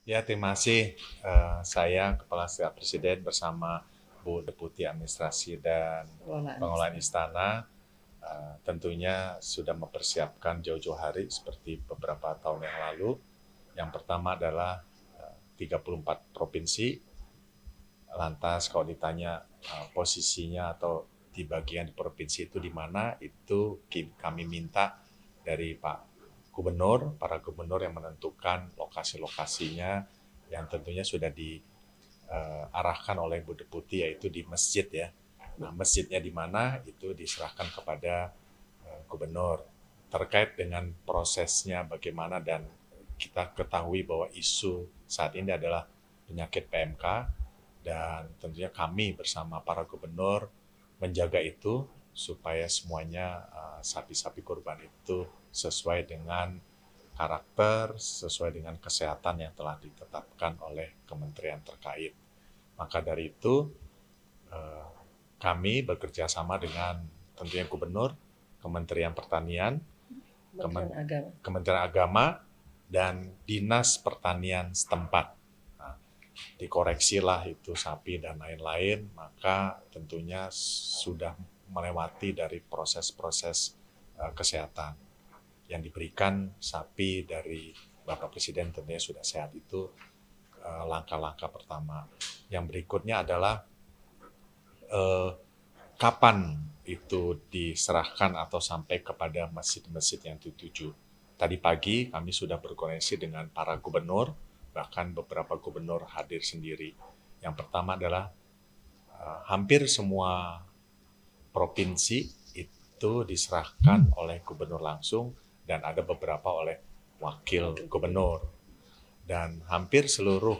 Ya, terima kasih. Saya Kepala Staf Presiden bersama Bu Deputi Administrasi dan Pengelolaan Istana tentunya sudah mempersiapkan jauh-jauh hari seperti beberapa tahun yang lalu. Yang pertama adalah 34 provinsi. Lantas kalau ditanya posisinya atau di bagian provinsi itu di mana, itu kami minta dari Pak Gubernur, para gubernur yang menentukan lokasi-lokasinya yang tentunya sudah diarahkan oleh Bu Deputi, yaitu di masjid ya. Nah, masjidnya di mana itu diserahkan kepada gubernur. Terkait dengan prosesnya bagaimana, dan kita ketahui bahwa isu saat ini adalah penyakit PMK, dan tentunya kami bersama para gubernur menjaga itu supaya semuanya sapi-sapi kurban itu sesuai dengan karakter, sesuai dengan kesehatan yang telah ditetapkan oleh kementerian terkait. Maka dari itu kami bekerja sama dengan tentunya gubernur, Kementerian Pertanian, Kementerian Agama, dan Dinas Pertanian setempat. Nah, dikoreksilah itu sapi dan lain-lain, maka tentunya sudah melewati dari proses-proses kesehatan yang diberikan sapi dari Bapak Presiden. Tentunya sudah sehat, itu langkah-langkah pertama. Yang berikutnya adalah kapan itu diserahkan atau sampai kepada masjid-masjid yang dituju. Tadi pagi kami sudah berkoordinasi dengan para gubernur, bahkan beberapa gubernur hadir sendiri. Yang pertama adalah hampir semua provinsi itu diserahkan oleh gubernur langsung, dan ada beberapa oleh wakil gubernur. Dan hampir seluruh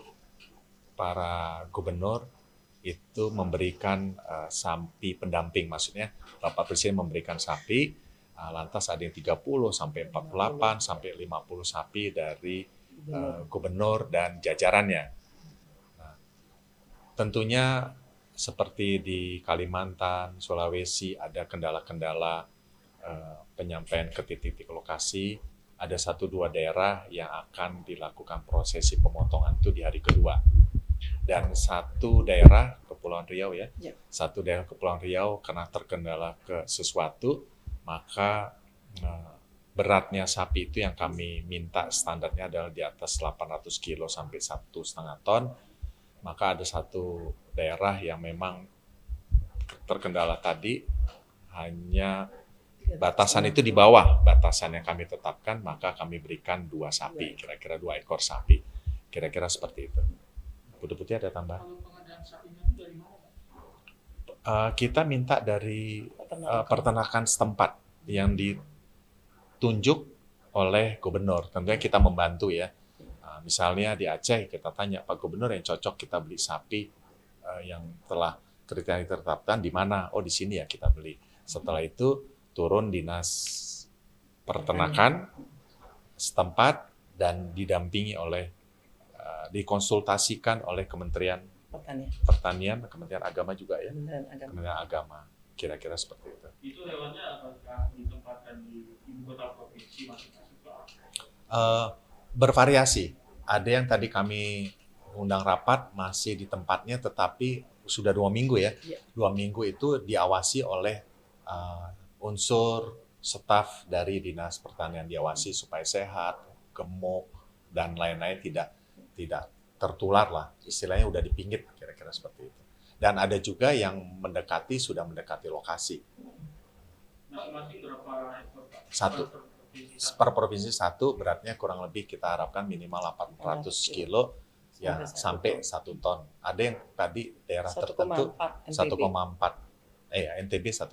para gubernur itu memberikan sapi pendamping, maksudnya Bapak Presiden memberikan sapi, lantas ada yang 30 sampai 48 sampai 50 sapi dari gubernur dan jajarannya. Nah, tentunya seperti di Kalimantan, Sulawesi ada kendala-kendala penyampaian ke titik-titik lokasi. Ada 1-2 daerah yang akan dilakukan prosesi pemotongan itu di hari kedua. Dan satu daerah Kepulauan Riau ya. Satu daerah Kepulauan Riau karena terkendala ke sesuatu, maka beratnya sapi itu yang kami minta standarnya adalah di atas 800 kilo sampai 1,5 ton. Maka ada satu daerah yang memang terkendala tadi, hanya batasan itu di bawah batasan yang kami tetapkan, maka kami berikan 2 sapi, kira-kira 2 ekor sapi. Kira-kira seperti itu. Bu Deputi ada tambahan? Kita minta dari peternakan setempat yang ditunjuk oleh gubernur. Tentunya kita membantu ya. Misalnya di Aceh kita tanya, Pak Gubernur, yang cocok kita beli sapi yang telah kriteria ditetapkan di mana? Oh, di sini ya kita beli. Setelah itu turun dinas peternakan setempat dan didampingi oleh dikonsultasikan oleh Kementerian Pertanian, Kementerian Agama juga ya. Kementerian Agama, kira-kira seperti itu. Itu hewannya apakah ditempatkan di ibu kota provinsi masing-masing? Bervariasi. Ada yang tadi kami undang rapat masih di tempatnya, tetapi sudah 2 minggu ya. 2 minggu itu diawasi oleh unsur staf dari Dinas Pertanian, diawasi supaya sehat, gemuk, dan lain-lain, tidak tertular lah. Istilahnya udah dipinggit, kira-kira seperti itu. Dan ada juga yang sudah mendekati lokasi. Masing-masing berapa ekor? Satu. Per provinsi satu, beratnya kurang lebih kita harapkan minimal 800 kilo ya sampai 1 ton. Ada yang tadi daerah tertentu 1,4. NTB 1,4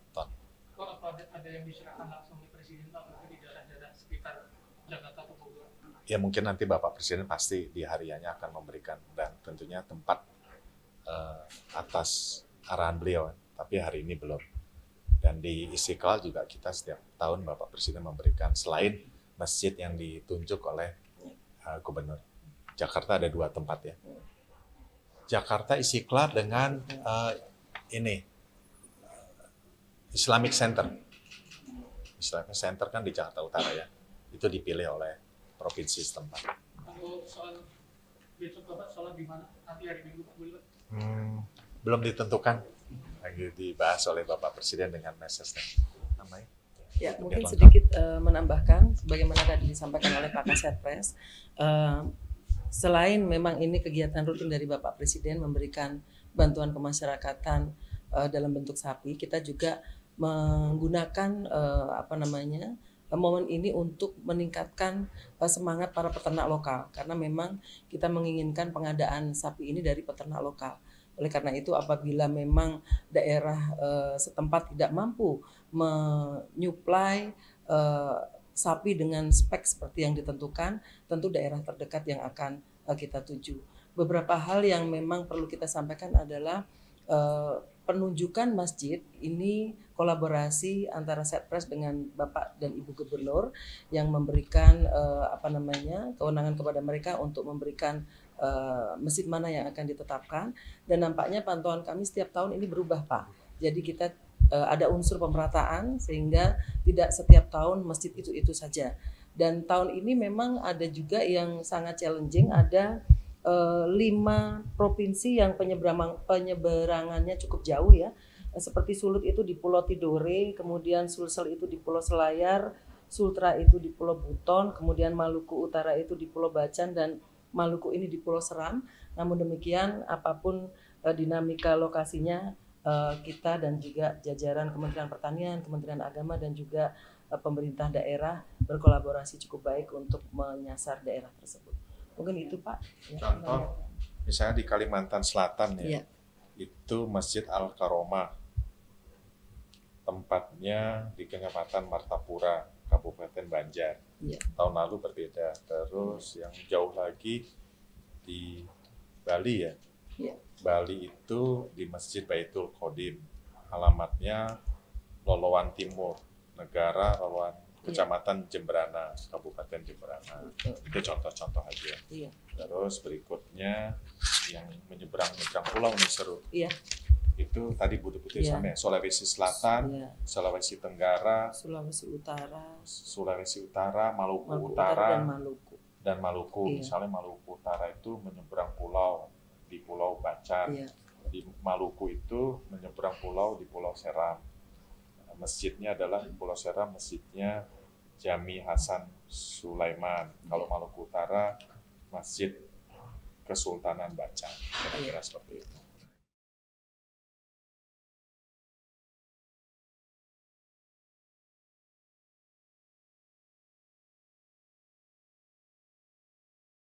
ton. Kok ada yang diserahkan langsung di Presiden, Pak, di daerah-daerah sekitar Jakarta atau Bogor? Ya mungkin nanti Bapak Presiden pasti di hariannya akan memberikan, dan tentunya tempat atas arahan beliau, tapi hari ini belum. Dan di Istiqlal juga kita setiap tahun Bapak Presiden memberikan, selain masjid yang ditunjuk oleh gubernur. Jakarta ada 2 tempat ya. Jakarta Istiqlal dengan Islamic Center. Islamic Center kan di Jakarta Utara ya. Itu dipilih oleh provinsi setempat. Kalau soal besok Bapak sholat di mana? Nanti hari Minggu Pak boleh Pak? Belum ditentukan, lagi dibahas oleh Bapak Presiden dengan Mensesnek. Namanya? Ya, mungkin lengkap. sedikit menambahkan, sebagaimana tadi disampaikan oleh Pak Kasatpres, selain memang ini kegiatan rutin dari Bapak Presiden memberikan bantuan kemasyarakatan dalam bentuk sapi, kita juga menggunakan momen ini untuk meningkatkan semangat para peternak lokal, karena memang kita menginginkan pengadaan sapi ini dari peternak lokal. Oleh karena itu, apabila memang daerah setempat tidak mampu menyuplai sapi dengan spek seperti yang ditentukan, tentu daerah terdekat yang akan kita tuju. Beberapa hal yang memang perlu kita sampaikan adalah penunjukan masjid ini kolaborasi antara Setpres dengan Bapak dan Ibu Gubernur yang memberikan kewenangan kepada mereka untuk memberikan masjid mana yang akan ditetapkan, dan nampaknya pantauan kami setiap tahun ini berubah Pak. Jadi kita ada unsur pemerataan sehingga tidak setiap tahun masjid itu saja. Dan tahun ini memang ada juga yang sangat challenging, ada 5 provinsi yang penyeberangannya cukup jauh ya. Seperti Sulut itu di Pulau Tidore, kemudian Sulsel itu di Pulau Selayar, Sultra itu di Pulau Buton, kemudian Maluku Utara itu di Pulau Bacan, dan Maluku ini di Pulau Seram. Namun demikian, apapun dinamika lokasinya, kita dan juga jajaran Kementerian Pertanian, Kementerian Agama, dan juga pemerintah daerah berkolaborasi cukup baik untuk menyasar daerah tersebut. Mungkin itu Pak. Contoh, misalnya di Kalimantan Selatan ya, itu Masjid Al-Karomah, tempatnya di Kecamatan Martapura, Kabupaten Banjar. Tahun lalu berbeda. Terus yang jauh lagi di Bali ya. Bali itu di Masjid Baitul Qodim. Alamatnya Lolowan Timur, negara Lolowan, Kecamatan Jembrana, Kabupaten Jembrana. Itu contoh-contoh aja. Terus berikutnya yang menyeberang pulau nih seru. Itu tadi Bu Deputi sama ya, Sulawesi Selatan, Sulawesi Tenggara, Sulawesi Utara, Maluku Utara, dan Maluku. Misalnya Maluku Utara itu menyeberang pulau di Pulau Bacan. Di Maluku itu menyeberang pulau di Pulau Seram. Masjidnya adalah di Pulau Seram, masjidnya Jami Hasan Sulaiman. Kalau Maluku Utara, Masjid Kesultanan Bacan. Kira-kira seperti itu.